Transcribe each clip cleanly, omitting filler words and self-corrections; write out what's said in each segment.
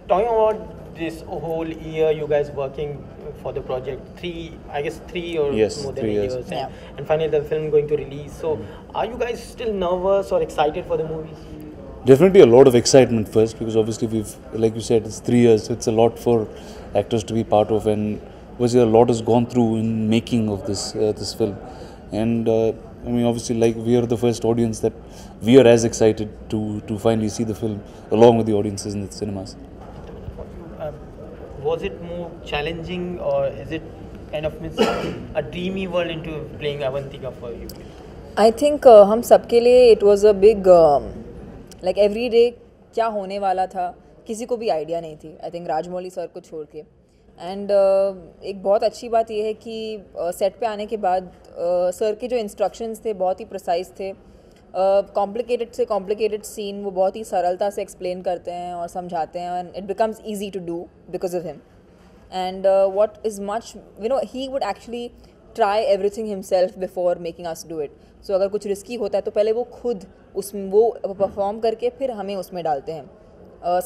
talking about this whole year, you guys working for the project, I guess 3 or Yes, more than 3 a years. year, Yeah. and finally the film going to release. So, are you guys still nervous or excited for the movie? Definitely a lot of excitement first, because obviously we've, like you said, it's 3 years. It's a lot for actors to be part of, and obviously a lot has gone through in making of this film. And I mean, obviously, like, we are the first audience that we are as excited to finally see the film along with the audiences in the cinemas. Um, was it more challenging, or is it kind of means a dreamy world into playing Avantika for you? I think हम सबके लिए it was a big like every day क्या होने वाला था किसी को भी आइडिया नहीं थी. I think राजमौली सर को छोड़ के. एंड एक बहुत अच्छी बात यह है कि सेट पे आने के बाद सर के जो इंस्ट्रक्शंस थे बहुत ही प्रिसाइज थे. कॉम्प्लिकेटेड से कॉम्प्लिकेटेड सीन वो बहुत ही सरलता से एक्सप्लेन करते हैं और समझाते हैं, and it becomes easy to do because of him. And what is much, he would actually try everything himself before making us do it. So अगर कुछ रिस्की होता है तो पहले वो खुद वो परफॉर्म करके फिर हमें उसमें डालते हैं.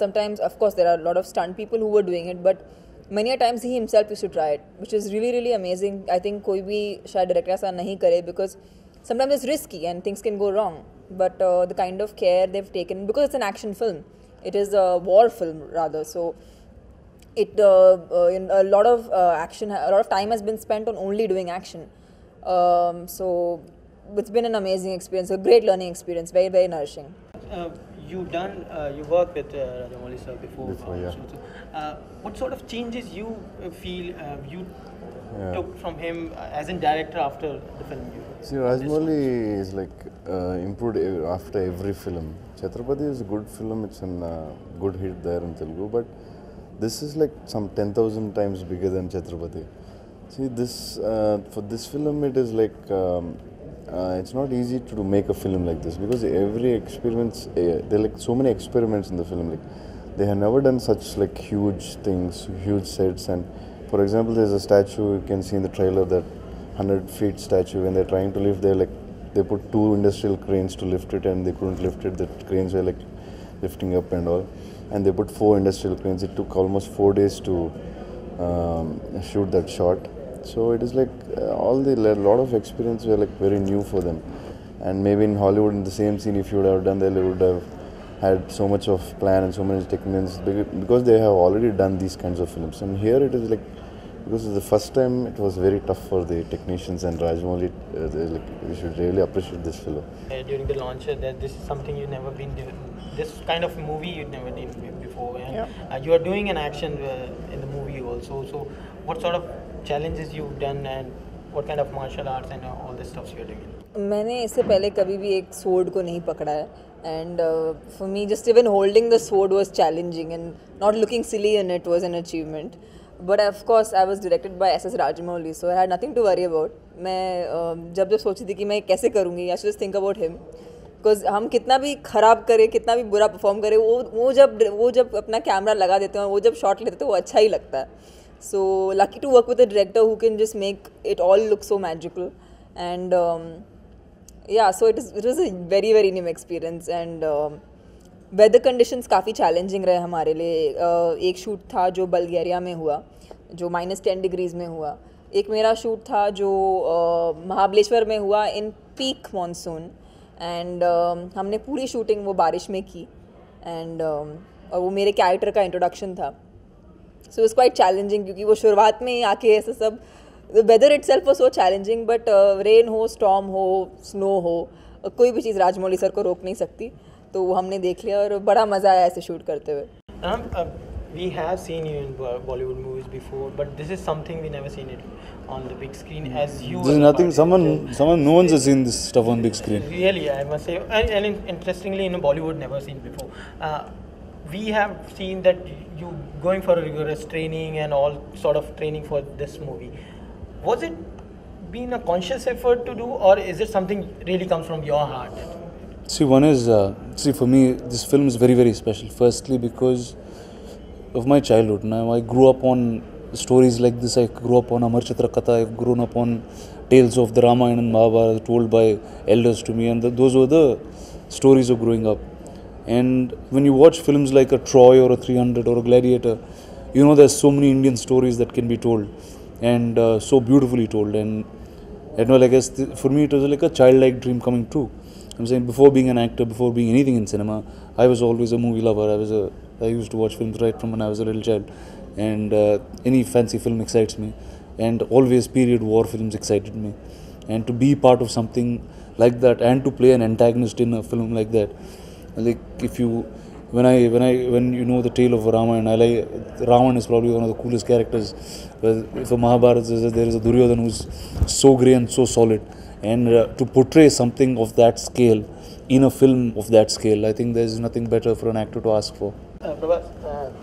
Sometimes of course there are a lot of stunt people who were doing it, but many a times he himself used to try it, which is really really amazing. I think कोई भी शायद director ऐसा नहीं करे, because sometimes it's risky and things can go wrong, but the kind of care they've taken, because it's an action film, it is a war film rather, so it in a lot of action, a lot of time has been spent on only doing action. So it's been an amazing experience, a great learning experience, very very nourishing. You worked with Rajamouli sir before. Yeah. So, what sort of changes you feel you took from him as a director after the film? See, Rajamouli is like improved after every film. Chhatrapati is a good film, it's a good hit there in Telugu, but this is like some 10,000 times bigger than Chhatrapati. See, this for this film it is like it's not easy to make a film like this, because every experience there are like so many experiments in the film. Like they have never done such like huge things, huge sets. And for example, there's a statue you can see in the trailer, that 100-feet statue. When they're trying to lift, they put 2 industrial cranes to lift it, and they couldn't lift it. The cranes were like lifting up and all. And they put 4 industrial cranes. It took almost 4 days to shoot that shot. So it is like lot of experience were like very new for them. And maybe in Hollywood, in the same scene, if you would have done that, they would have had so much of plan and so many techniques, because they have already done these kinds of films. And here it is like, because it's the first time, it was very tough for the technicians, and Rajamouli, we should really appreciate this fellow. During the launch, that this is something you've never been doing. This kind of movie you'd never done before, and you are doing an action in the movie also. So, what sort of challenges you've done, and what kind of martial arts and all this stuff you're doing? मैंने इससे पहले कभी भी एक sword को नहीं पकड़ा है, and for me just even holding the sword was challenging, and not looking silly in it was an achievement. But of course I was directed by S.S. Rajamouli, so I had nothing to worry about. मैं जब सोची थी कि मैं कैसे करूँगी, I should just think about him, because हम कितना भी ख़राब करें, कितना भी बुरा परफॉर्म करें, वो जब अपना कैमरा लगा देते हैं, वो जब शॉट लेते हैं, वो अच्छा ही लगता है. So lucky to work with a director who can just make it all look so magical. And yeah, so it was a very very new experience. And weather conditions काफ़ी चैलेंजिंग रहे हमारे लिए. एक शूट था जो बल्गेरिया में हुआ, जो -10 डिग्रीज़ में हुआ. एक मेरा शूट था जो महाबलेश्वर में हुआ इन पीक मानसून, एंड हमने पूरी शूटिंग वो बारिश में की. एंड और वो मेरे कैरेक्टर का इंट्रोडक्शन था. सो इट्स क्वाइट चैलेंजिंग, क्योंकि वो शुरुआत में ही आके ऐसे सब, the weather itself was so challenging, but rain हो, स्टॉर्म हो, स्नो हो, कोई भी चीज़ राजमौली सर को रोक नहीं सकती. तो वो हमने देख लिया और बड़ा मज़ा आया ऐसे शूट करते हुए. We have seen you in Bollywood movies before, but this is something we never seen it on the big screen as you. This is nothing. No one's has seen this stuff on big screen. Really, I must say, and interestingly, in Bollywood, never seen before. We have seen that you going for a rigorous training and all sort of training for this movie. Was it been a conscious effort to do, or is it something really comes from your heart? See, one is for me, this film is very very special. Firstly, because of my childhood. Now, I grew up on stories like this. I grew up on Amar Chitra Katha. I've grown up on tales of the Ramayana and Mahabharata told by elders to me, and those were the stories of growing up. And when you watch films like a Troy or a 300 or a Gladiator, you know there's so many Indian stories that can be told, and so beautifully told. And well, I guess for me it was like a childlike dream coming true. I'm saying before being an actor, before being anything in cinema, I was always a movie lover. I used to watch films right from when I was a little child, and any fancy film excites me, and always period war films excited me, and to be part of something like that and to play an antagonist in a film like that, like if you when you know the tale of Ramayana, Ravan is probably one of the coolest characters. If a Mahabharata, there is a Duryodhana who's so grey and so solid, and to portray something of that scale in a film of that scale, I think there's nothing better for an actor to ask for. Prabhas,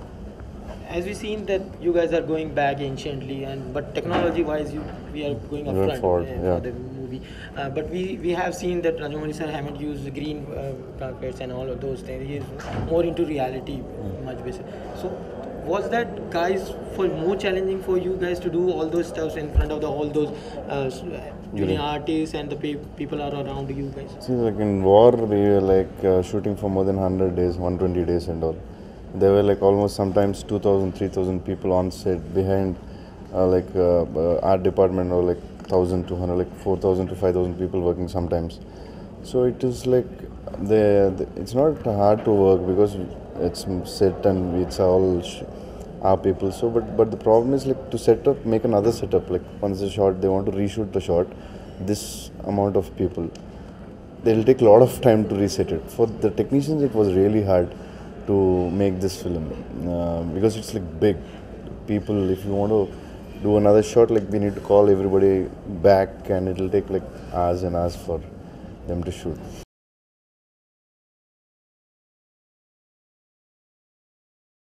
as we've seen that you guys are going back anciently, but technology-wise, we are going up front forward, for the movie. But we have seen that Rajamouli sir haven't used green carpets and all of those things. He is more into reality, much better. So, was that guys for more challenging for you guys to do all those stuffs in front of all those junior artists and the people are around you guys? See, like in war, we were like shooting for more than 100 days, 120 days and all. There were like almost sometimes 2,000, 3,000 people on set behind art department, or like 1,200, like 4,000 to 5,000 people working sometimes. So it is like it's not hard to work because it's set and it's all our people. So but the problem is like to make another setup. Like once the shot, they want to reshoot the shot. This amount of people, they'll take a lot of time to reset it. For the technicians, it was really hard to make this film because it's like big people. If you want to do another shot, like we need to call everybody back, and it'll take like hours and hours for them to shoot.